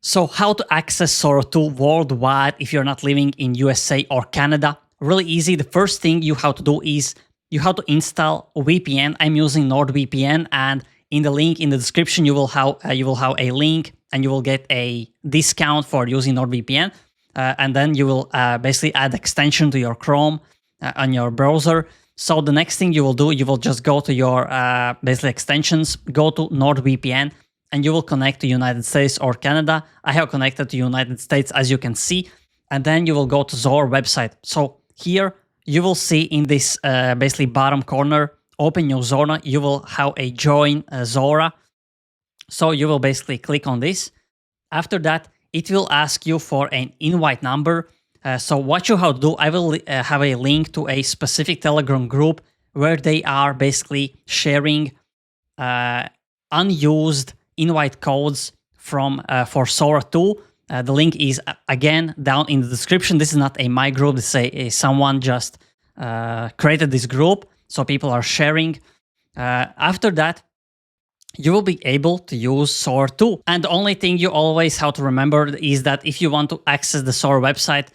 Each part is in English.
So how to access Sora 2 worldwide if you're not living in USA or Canada? Really easy. The first thing you have to do is you have to install a VPN. I'm using NordVPN, and in the link in the description you will have a link and you will get a discount for using NordVPN. And then you will basically add extension to your Chrome on your browser. So the next thing you will do, you will just go to your basically extensions, go to NordVPN, and you will connect to United States or Canada. I have connected to United States, as you can see, and then you will go to Sora website. So here you will see in this basically bottom corner, open new Sora, you will have a join Sora. So you will basically click on this. After that, it will ask you for an invite number. So what you have to do, I will have a link to a specific Telegram group where they are basically sharing unused invite codes from for Sora 2. The link is again down in the description. This is not a my group. This is someone just created this group, so people are sharing. After that, you will be able to use Sora 2. And the only thing you always have to remember is that if you want to access the Sora website,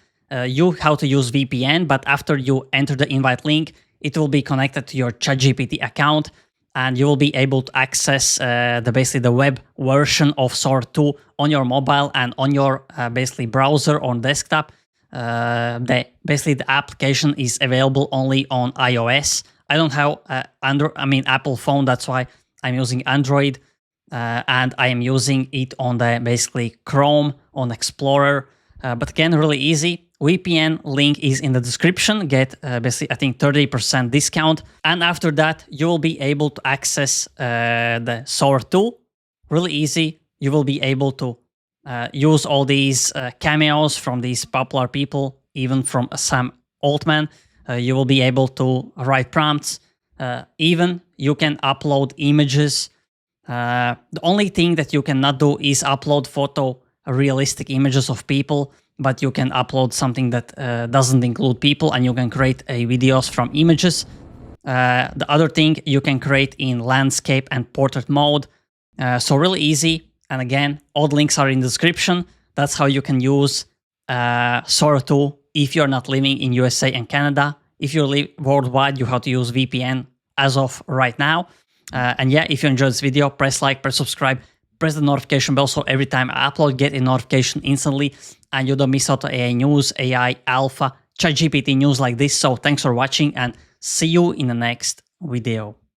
you have to use VPN, but after you enter the invite link, it will be connected to your ChatGPT account, and you will be able to access basically the web version of Sora 2 on your mobile and on your basically browser on desktop. Basically the application is available only on iOS. I don't have Apple phone, that's why I'm using Android, and I am using it on the basically Chrome on Explorer. But again, really easy. VPN link is in the description. Get basically, I think, 30% discount. And after that, you will be able to access the Sora 2. Really easy. You will be able to use all these cameos from these popular people, even from Sam Altman. You will be able to write prompts. Even you can upload images. The only thing that you cannot do is upload realistic images of people, but you can upload something that doesn't include people, and you can create videos from images. The other thing you can create in landscape and portrait mode. So really easy. And again, all the links are in the description. That's how you can use Sora 2 if you're not living in USA and Canada. If you live worldwide, you have to use VPN as of right now. And yeah, if you enjoyed this video, press like, press subscribe, press the notification bell so every time I upload, get a notification instantly and you don't miss out on AI news, AI, alpha, ChatGPT news like this. So thanks for watching and see you in the next video.